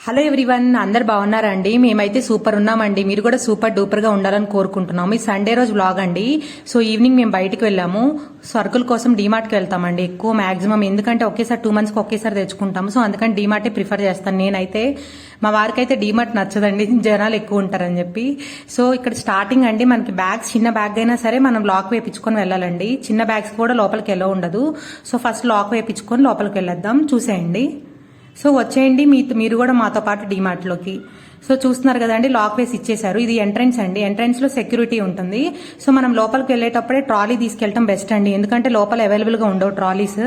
Hello everyone, అందరు బాగున్నారండి? మేమైతే సూపర్ ఉన్నామండి. మీరు కూడా సూపర్ డూపర్ గా ఉండాలని కోరుకుంటున్నాము. ఈ సండే రోజు వ్లాగ్ అండి. సో ఈవినింగ్ మేము బయటికి వెళ్ళాము. సరుకుల కోసం డీమార్ట్కి వెళ్తామండి ఎక్కువ మాక్సిమం, ఎందుకంటే ఒకేసారి 2 months కి ఒకేసారి తెచ్చుకుంటాము. సో అందుకని డీమార్టే ప్రిఫర్ చేస్తాను నేనైతే. మా వారికి అయితే డీమార్ట్ నచ్చదండి, జనాలు ఎక్కువ ఉంటారని చెప్పి. సో ఇక్కడ స్టార్టింగ్ అండి, మనకి బ్యాగ్స్ చిన్న బ్యాగ్ అయినా సరే మనం లాక్ వేయించుకొని వెళ్ళాలండి. చిన్న బ్యాగ్స్ కూడా లోపలికి ఎలా ఉండదు. సో ఫస్ట్ లాక్ వేయించుకొని లోపలికి వెళ్ళొద్దాం. చూసేయండి. సో వచ్చేయండి మీరు కూడా మాతో పాటు డీమార్ట్లోకి. సో చూస్తున్నారు కదండి, లాక్ వేసి ఇచ్చేసారు. ఇది ఎంట్రన్స్ అండి. ఎంట్రన్స్ లో సెక్యూరిటీ ఉంటుంది. సో మనం లోపలికి వెళ్ళేటప్పుడే ట్రాలీ తీసుకెళ్ళటం బెస్ట్ అండి, ఎందుకంటే లోపల అవైలబుల్ గా ఉండవు ట్రాలీస్.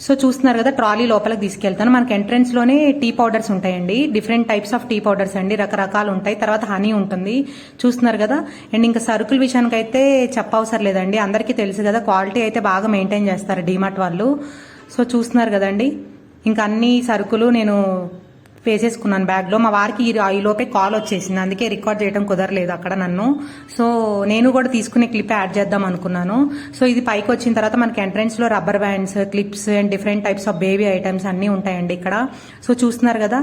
సో చూస్తున్నారు కదా, ట్రాలీ లోపలికి తీసుకెళ్తాను. మనకి ఎంట్రన్స్ లోనే టీ పౌడర్స్ ఉంటాయండి. Different types of tea powders అండి, రకరకాలు ఉంటాయి. తర్వాత హనీ ఉంటుంది. చూస్తున్నారు కదా. అండ్ ఇంకా సరుకుల విషయానికి అయితే చెప్పవసరం లేదండి, అందరికీ తెలుసు కదా, క్వాలిటీ అయితే బాగా మెయింటైన్ చేస్తారు డీమార్ట్ వాళ్ళు. సో చూస్తున్నారు కదండి, ఇంకా అన్ని సరుకులు నేను వేసేసుకున్నాను బ్యాగ్లో. మా వారికి ఈ లోపే కాల్ వచ్చేసింది, అందుకే రికార్డ్ చేయడం కుదరలేదు అక్కడ నన్ను. సో నేను కూడా తీసుకునే క్లిప్ యాడ్ చేద్దాం అనుకున్నాను. సో ఇది పైకి వచ్చిన తర్వాత మనకి ఎంట్రన్స్ లో rubber bands, clips and different types of baby items అన్నీ ఉంటాయండి ఇక్కడ. సో చూస్తున్నారు కదా.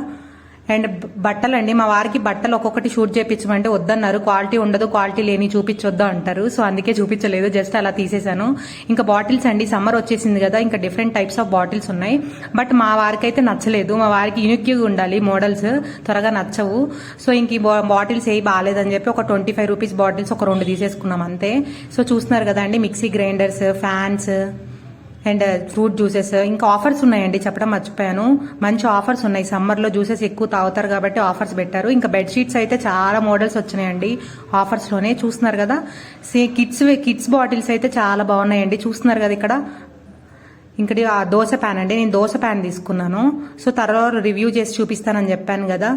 అండ్ బట్టలు అండి, మా వారికి బట్టలు ఒక్కొక్కటి షూట్ చేయించమంటే వద్దన్నారు. క్వాలిటీ ఉండదు, క్వాలిటీ లేని చూపించొద్దు అంటారు. సో అందుకే చూపించలేదు, జస్ట్ అలా తీసేశాను. ఇంకా బాటిల్స్ అండి, సమ్మర్ వచ్చేసింది కదా, ఇంకా డిఫరెంట్ టైప్స్ ఆఫ్ బాటిల్స్ ఉన్నాయి. బట్ మా వారికి అయితే నచ్చలేదు. మా వారికి యూనిక్గా ఉండాలి మోడల్స్, త్వరగా నచ్చవు. సో ఇంక ఈ బాటిల్స్ ఏవి బాగాలేదని చెప్పి ఒక 25 రూపీస్ బాటిల్స్ ఒక 2 తీసేసుకున్నాం అంతే. సో చూస్తున్నారు కదా అండి, mixie grinders, fans and fruit juices. ఇంకా ఆఫర్స్ ఉన్నాయండి, చెప్పడం మర్చిపోయాను. మంచి ఆఫర్స్ ఉన్నాయి. సమ్మర్ లో జ్యూసెస్ ఎక్కువ తాగుతారు కాబట్టి ఆఫర్స్ పెట్టారు. ఇంకా బెడ్ షీట్స్ అయితే చాలా మోడల్స్ వచ్చినాయండి ఆఫర్స్ లోనే. చూస్తున్నారు కదా, కిడ్స్ బాటిల్స్ అయితే చాలా బాగున్నాయండి. చూస్తున్నారు కదా ఇక్కడ. ఇంకటి దోశ ప్యాన్ అండి, నేను దోశ ప్యాన్ తీసుకున్నాను. సో తర్వాత రివ్యూ చేసి చూపిస్తానని చెప్పాను కదా.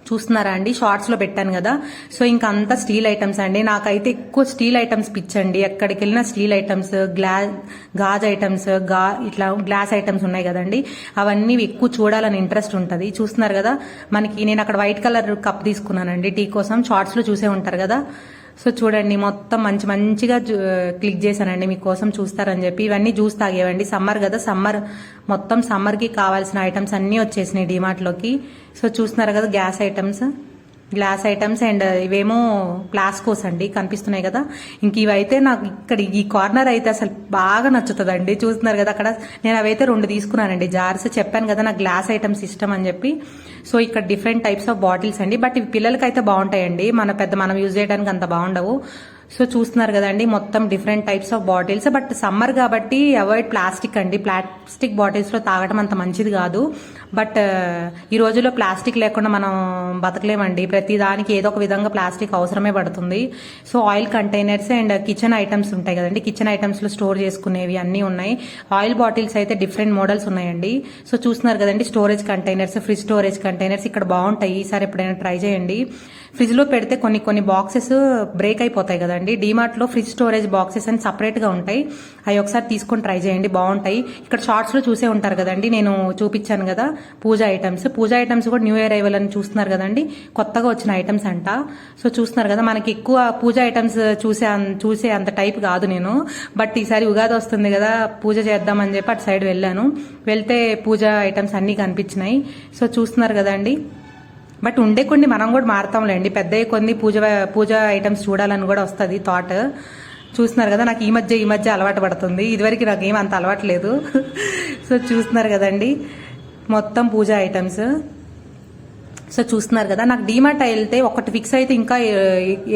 చూస్తున్నారా అండి, షార్ట్స్ లో పెట్టాను కదా. సో ఇంకా అంతా స్టీల్ ఐటమ్స్ అండి. నాకైతే ఎక్కువ స్టీల్ ఐటమ్స్ పిచ్చండి. ఎక్కడికి వెళ్ళినా స్టీల్ ఐటమ్స్, గాజ్ ఐటమ్స్, ఇట్లా గ్లాస్ ఐటమ్స్ ఉన్నాయి కదండి, అవన్నీ ఎక్కువ చూడాలని ఇంట్రెస్ట్ ఉంటుంది. చూస్తున్నారు కదా, మనకి నేను అక్కడ వైట్ కలర్ కప్ తీసుకున్నానండి టీ కోసం. షార్ట్స్ లో చూసే ఉంటారు కదా. సో చూడండి, మొత్తం మంచిగా క్లిక్ చేశానండి మీకోసం చూస్తారని చెప్పి. ఇవన్నీ జ్యూస్ తాగేవండి, సమ్మర్ కదా, మొత్తం సమ్మర్కి కావాల్సిన ఐటమ్స్ అన్నీ వచ్చేసినాయి డీమార్ట్లోకి. సో చూస్తున్నారు కదా, గ్లాస్ ఐటమ్స్ అండ్ ఇవేమో ప్లాస్కోస్ అండి కనిపిస్తున్నాయి కదా. ఇంక ఇవైతే నాకు ఇక్కడ ఈ కార్నర్ అయితే అసలు బాగా నచ్చుతుందండి. చూస్తున్నారు కదా, అక్కడ నేను అవైతే 2 తీసుకున్నానండి జార్స్. చెప్పాను కదా నాకు గ్లాస్ ఐటమ్స్ ఇష్టం అని చెప్పి. సో ఇక్కడ డిఫరెంట్ టైప్స్ ఆఫ్ బాటిల్స్ అండి, బట్ ఇవి పిల్లలకైతే బాగుంటాయండి, మనం యూజ్ చేయడానికి అంత బాగుండవు. సో చూస్తున్నారు కదండి, మొత్తం different types of bottles. But summer కాబట్టి అవాయిడ్ ప్లాస్టిక్ అండి. ప్లాస్టిక్ బాటిల్స్ లో తాగడం అంత మంచిది కాదు. బట్ ఈ రోజుల్లో ప్లాస్టిక్ లేకుండా మనం బతకలేమండి. ప్రతి దానికి ఏదో ఒక విధంగా ప్లాస్టిక్ అవసరమే పడుతుంది. So oil containers and kitchen items ఉంటాయి కదండి, కిచెన్ ఐటమ్స్ లో స్టోర్ చేసుకునేవి అన్నీ ఉన్నాయి. ఆయిల్ బాటిల్స్ అయితే డిఫరెంట్ మోడల్స్ ఉన్నాయండి. సో చూస్తున్నారు కదండి, storage containers, fridge storage containers ఇక్కడ బాగుంటాయి. ఈసారి ఎప్పుడైనా ట్రై చేయండి. ఫ్రిడ్జ్ లో పెడితే కొన్ని బాక్సెస్ బ్రేక్ అయిపోతాయి కదండి. డీమార్ట్ లో ఫ్రిడ్జ్ స్టోరేజ్ బాక్సెస్ అని సపరేట్ గా ఉంటాయి. అవి ఒకసారి తీసుకొని ట్రై చేయండి, బాగుంటాయి. ఇక్కడ షార్ట్స్ లో చూసే ఉంటారు కదండి, నేను చూపించాను కదా పూజ ఐటమ్స్ కూడా న్యూ ఇయర్ అరైవల్ అని చూస్తున్నారు కదండి, కొత్తగా వచ్చిన ఐటమ్స్ అంట. సో చూస్తున్నారు కదా, మనకి ఎక్కువ పూజ ఐటమ్స్ చూసే అంత టైప్ కాదు నేను. బట్ ఈసారి ఉగాది వస్తుంది కదా, పూజ చేద్దామని చెప్పి అటు సైడ్ వెళ్తే పూజ ఐటమ్స్ అన్ని కనిపించినాయి. సో చూస్తున్నారు కదండి. బట్ ఉండే కొన్ని మనం కూడా మారుతాంలేండి, పెద్ద కొన్ని పూజ ఐటమ్స్ చూడాలని కూడా వస్తుంది థాట్. చూస్తున్నారు కదా, నాకు ఈ మధ్య అలవాటు పడుతుంది. ఇదివరకు నాకు ఏం అంత అలవాటు లేదు. సో చూస్తున్నారు కదండి, మొత్తం పూజ ఐటమ్స్. సో చూస్తున్నారు కదా, నాకు డీమార్ట్ వెళ్తే ఒకటి ఫిక్స్ అయితే ఇంకా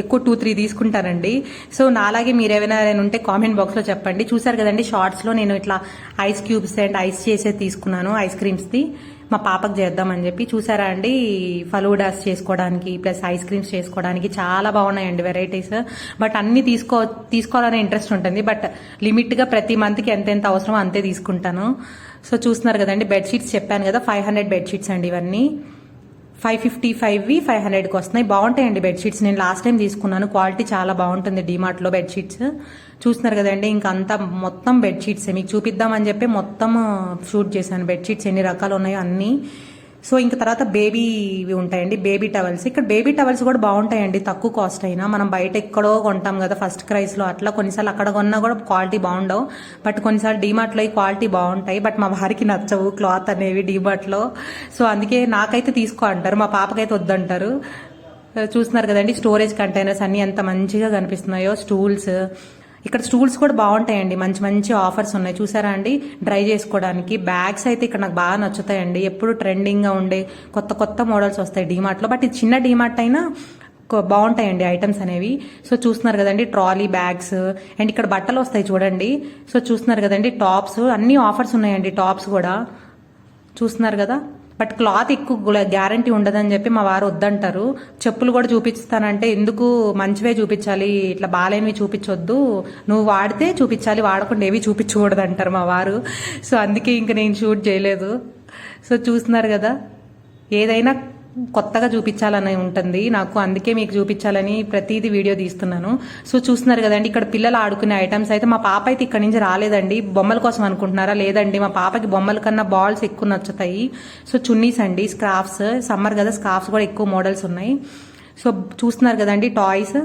ఎక్కువ 2-3 తీసుకుంటానండి. సో నాలాగే మీరు ఏమైనా ఉంటే కామెంట్ బాక్స్ లో చెప్పండి. చూసారు కదండి, షార్ట్స్ లో నేను ఇట్లా ఐస్ క్యూబ్స్ అండ్ ఐస్ చేసేది తీసుకున్నాను, ఐస్ క్రీమ్స్ ది మా పాపకు చేద్దామని చెప్పి. చూసారా అండి, ఫలూడాస్ చేసుకోవడానికి ప్లస్ ఐస్ క్రీమ్స్ చేసుకోవడానికి చాలా బాగున్నాయండి వెరైటీస్. బట్ అన్ని తీసుకోవాలనే ఇంట్రెస్ట్ ఉంటుంది. బట్ లిమిట్ గా ప్రతి మంత్ కి ఎంతెంత అవసరమో అంతే తీసుకుంటాను. సో చూస్తున్నారు కదండి, బెడ్ షీట్స్ చెప్పాను కదా, 500 బెడ్ షీట్స్ అండి. ఇవన్నీ 555వి 500కి వస్తున్నాయి. బాగుంటాయండి బెడ్ షీట్స్, నేను లాస్ట్ టైం తీసుకున్నాను, క్వాలిటీ చాలా బాగుంటుంది డీమార్ట్ లో బెడ్ షీట్స్. చూస్తున్నారు కదండి, ఇంకా అంతా మొత్తం బెడ్ షీట్స్ మీకు చూపిద్దామని చెప్పి మొత్తం షూట్ చేశాను బెడ్ షీట్స్ ఎన్ని రకాలు ఉన్నాయో అన్ని. సో ఇంక తర్వాత బేబీ ఇవి ఉంటాయండి, బేబీ టవల్స్. ఇక్కడ బేబీ టవల్స్ కూడా బాగుంటాయండి, తక్కువ కాస్ట్ అయినా. మనం బయట ఎక్కడో కొంటాం కదా ఫస్ట్ క్రైస్లో, అట్లా కొన్నిసార్లు అక్కడ కొన్నా కూడా క్వాలిటీ బాగుండవు. బట్ కొన్నిసార్లు డీమార్ట్లో క్వాలిటీ బాగుంటాయి. బట్ మా వారికి నచ్చవు క్లాత్ అనేవి డీమార్ట్లో. సో అందుకే నాకైతే తీసుకో అంటారు, మా పాపకైతే వద్దంటారు. చూస్తున్నారు కదండి స్టోరేజ్ కంటైనర్స్ అన్ని ఎంత మంచిగా కనిపిస్తున్నాయో. స్టూల్స్, ఇక్కడ స్టూల్స్ కూడా బాగుంటాయండి, మంచి మంచి ఆఫర్స్ ఉన్నాయి చూసారా అండి. డ్రై చేసుకోవడానికి బ్యాగ్స్ అయితే ఇక్కడ నాకు బాగా నచ్చుతాయండి. ఎప్పుడు ట్రెండింగ్గా ఉండే కొత్త కొత్త మోడల్స్ వస్తాయి డీమార్ట్లో. బట్ ఇది చిన్న డీమార్ట్ అయినా బాగుంటాయండి ఐటమ్స్ అనేవి. సో చూస్తున్నారు కదండి ట్రాలీ బ్యాగ్స్. అండ్ ఇక్కడ బట్టలు వస్తాయి చూడండి. సో చూస్తున్నారు కదండి టాప్స్, అన్ని ఆఫర్స్ ఉన్నాయండి టాప్స్ కూడా చూస్తున్నారు కదా. బట్ క్లాత్ ఎక్కువ గ్యారంటీ ఉండదని చెప్పి మా వారు వద్దంటారు. చెప్పులు కూడా చూపిస్తానంటే ఎందుకు, మంచివే చూపించాలి, ఇట్లా బాగాలేనివి చూపించొద్దు, నువ్వు వాడితే చూపించాలి, వాడకుండా ఏవి చూపించకూడదు అంటారు మా వారు. సో అందుకే ఇంక నేను షూట్ చేయలేదు. సో చూస్తున్నారు కదా, ఏదైనా కొత్తగా చూపించాలని ఉంటుంది నాకు, అందుకే మీకు చూపించాలని ప్రతిదీ వీడియో తీస్తున్నాను. సో చూస్తున్నారు కదండి ఇక్కడ పిల్లలు ఆడుకునే ఐటమ్స్ అయితే, మా పాప అయితే ఇక్కడ నుంచి రాలేదండి. బొమ్మల కోసం అనుకుంటున్నారా? లేదండి, మా పాపకి బొమ్మల కన్నా బాల్స్ ఎక్కువ నచ్చుతాయి. సో చున్నీస్ అండి, స్క్రాఫ్స్, సమ్మర్ కదా స్క్రాఫ్స్ కూడా ఎక్కువ మోడల్స్ ఉన్నాయి. సో చూస్తున్నారు కదండి టాయ్స్.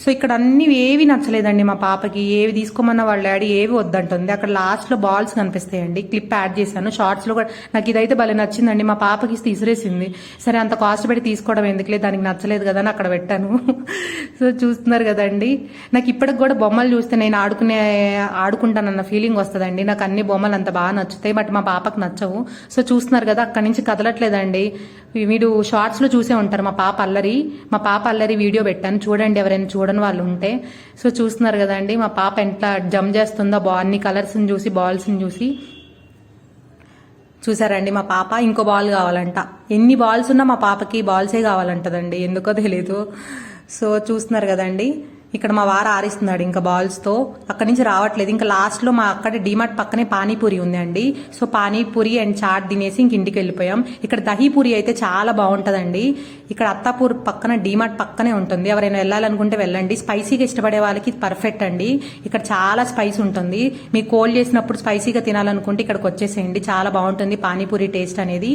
సో ఇక్కడ అన్ని ఏవి నచ్చలేదండి మా పాపకి, ఏవి తీసుకోమన్న వాళ్ళ డాడీ ఏవి వద్దంటుంది. అక్కడ లాస్ట్ లో బాల్స్ కనిపిస్తాయండి, క్లిప్ యాడ్ చేశాను. షార్ట్స్ లో కూడా నాకు ఇదైతే భలే నచ్చిందండి, మా పాపకి తీసిరేసింది. సరే అంత కాస్ట్ పెట్టి తీసుకోవడం ఎందుకులే, దానికి నచ్చలేదు కదా అని అక్కడ పెట్టాను. సో చూస్తున్నారు కదండి, నాకు ఇప్పటికి కూడా బొమ్మలు చూస్తే నేను ఆడుకుంటానన్న ఫీలింగ్ వస్తుందండి. నాకు అన్ని బొమ్మలు అంత బాగా నచ్చుతాయి, బట్ మా పాపకు నచ్చవు. సో చూస్తున్నారు కదా అక్కడి నుంచి కదలట్లేదండి. మీరు షార్ట్స్ లో చూసే ఉంటారు మా పాప అల్లరి వీడియో పెట్టాను చూడండి, ఎవరైనా చూడని వాళ్ళు ఉంటే. సో చూస్తున్నారు కదండి మా పాప ఎంత జంప్ చేస్తుందో, అన్ని కలర్స్ చూసి, బాల్స్ చూసి. చూసారండి మా పాప ఇంకో బాల్ కావాలంట. ఎన్ని బాల్స్ ఉన్నా మా పాపకి బాల్సే కావాలంటదండి, ఎందుకో తెలీదు. సో చూస్తున్నారు కదండి ఇక్కడ మా వారు ఆరిస్తున్నాడు ఇంకా బాల్స్ తో, అక్కడి నుంచి రావట్లేదు. ఇంకా లాస్ట్ లో మా అక్కడ డిమార్ట్ పక్కనే పానీపూరి ఉంది అండి. సో పానీపూరి అండ్ చాట్ తినేసి ఇంక ఇంటికి వెళ్ళిపోయాం. ఇక్కడ దహీపూరి అయితే చాలా బాగుంటదండి. ఇక్కడ అత్తాపూర్ పక్కన డిమార్ట్ పక్కనే ఉంటుంది, ఎవరైనా వెళ్ళాలనుకుంటే వెళ్ళండి. స్పైసీగా ఇష్టపడే వాళ్ళకి పర్ఫెక్ట్ అండి. ఇక్కడ చాలా స్పైస్ ఉంటుంది, మీకు కోల్డ్ చేసినప్పుడు స్పైసీగా తినాలనుకుంటే ఇక్కడికి వచ్చేసేయండి, చాలా బాగుంటుంది పానీపూరి టేస్ట్ అనేది.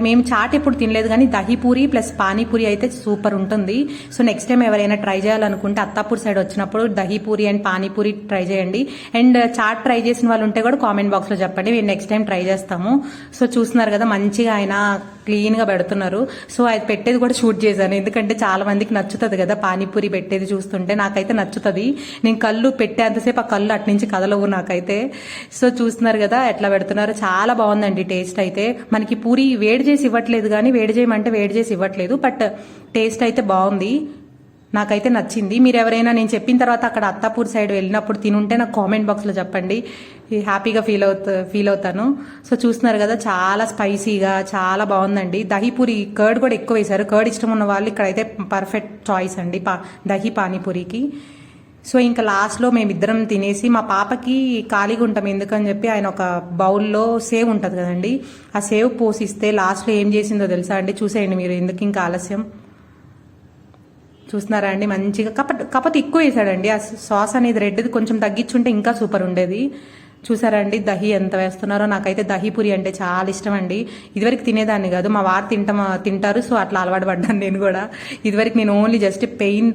మేము చాట్ ఎప్పుడు తినలేదు కానీ దహీపూరి ప్లస్ పానీపూరి అయితే సూపర్ ఉంటుంది. సో నెక్స్ట్ టైం ఎవరైనా ట్రై చేయాలనుకుంటే అత్తాపూర్ సైడ్ వచ్చినప్పుడు దహీపూరి అండ్ పానీపూరి ట్రై చేయండి. అండ్ చాట్ ట్రై చేసిన వాళ్ళు ఉంటే కూడా కామెంట్ బాక్స్ లో చెప్పండి, మేము నెక్స్ట్ టైం ట్రై చేస్తాము. సో చూస్తున్నారు కదా మంచిగా ఆయన క్లీన్ గా పెడుతున్నారు. సో అది పెట్టేది కూడా షూట్ చేశాను, ఎందుకంటే చాలా మందికి నచ్చుతుంది కదా పానీపూరి పెట్టేది చూస్తుంటే. నాకైతే నచ్చుతుంది, నేను కళ్ళు పెట్టేంతసేపు ఆ కళ్ళు అటు నుంచి కదలవు నాకైతే. సో చూస్తున్నారు కదా ఎట్లా పెడుతున్నారు, చాలా బాగుందండి టేస్ట్ అయితే. మనకి పూరి వేడి చేసి ఇవ్వట్లేదు కానీ, వేడి చేయమంటే వేడి చేసి ఇవ్వట్లేదు, బట్ టేస్ట్ అయితే బాగుంది, నాకైతే నచ్చింది. మీరు ఎవరైనా నేను చెప్పిన తర్వాత అక్కడ అత్తాపూర్ సైడ్ వెళ్ళినప్పుడు తినుంటే నాకు కామెంట్ బాక్స్లో చెప్పండి, హ్యాపీగా ఫీల్ అవుతాను. సో చూస్తున్నారు కదా చాలా స్పైసీగా చాలా బాగుందండి. దహీపూరి కర్డ్ కూడా ఎక్కువ వేశారు, కర్డ్ ఇష్టం ఉన్న వాళ్ళు ఇక్కడైతే పర్ఫెక్ట్ చాయిస్ అండి దహీ పానీపూరికి. సో ఇంకా లాస్ట్లో మేమిద్దరం తినేసి, మా పాపకి ఖాళీగా ఉంటాం ఎందుకని చెప్పి ఆయన ఒక బౌల్లో సేవ్ ఉంటుంది కదండి, ఆ సేవ్ పోసిస్తే లాస్ట్లో ఏం చేసిందో తెలుసా అండి, చూసేయండి మీరు, ఎందుకు ఇంకా ఆలస్యం. చూస్తున్నారా అండి మంచిగా, కాకపోతే ఎక్కువ వేసాడండి ఆ సాస్ అనేది, రెడ్ది కొంచెం తగ్గించుంటే ఇంకా సూపర్ ఉండేది. చూసారా అండి దహీ ఎంత వేస్తున్నారో. నాకైతే దహీపూరి అంటే చాలా ఇష్టం అండి. ఇదివరకు తినేదాన్ని కాదు, మా వారు తింటారు, సో అట్లా అలవాటు పడ్డాను నేను కూడా. ఇదివరకు నేను ఓన్లీ జస్ట్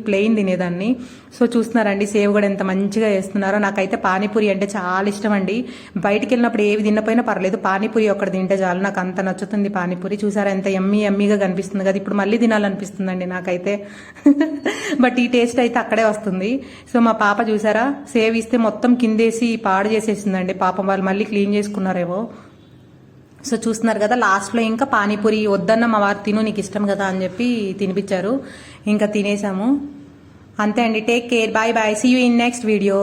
ప్లెయిన్ తినేదాన్ని. సో చూస్తున్నారండి సేవ్ కూడా ఎంత మంచిగా వేస్తున్నారో. నాకైతే పానీపూరి అంటే చాలా ఇష్టం అండి. బయటికి వెళ్ళినప్పుడు ఏవి తిన్నపోయినా పర్లేదు, పానీపూరి ఒక్కటి తింటే చాలు, నాకు అంత నచ్చుతుంది పానీపూరి. చూసారా ఎంత ఎమ్మీగా కనిపిస్తుంది కదా, ఇప్పుడు మళ్ళీ తినాలనిపిస్తుందండి నాకైతే. బట్ ఈ టేస్ట్ అయితే అక్కడే వస్తుంది. సో మా పాప చూసారా సేవ్ ఇస్తే మొత్తం కిందేసి పాడు చేసేసిందండి పాపం, వాళ్ళు మళ్ళీ క్లీన్ చేసుకున్నారేమో. సో చూస్తున్నారు కదా లాస్ట్లో ఇంకా పానీపూరి వద్దన్న మా వారు తిను నీకు ఇష్టం కదా అని చెప్పి తినిపించారు, ఇంకా తినేసాము అంతే అండి. Take care, bye bye, see you in next video.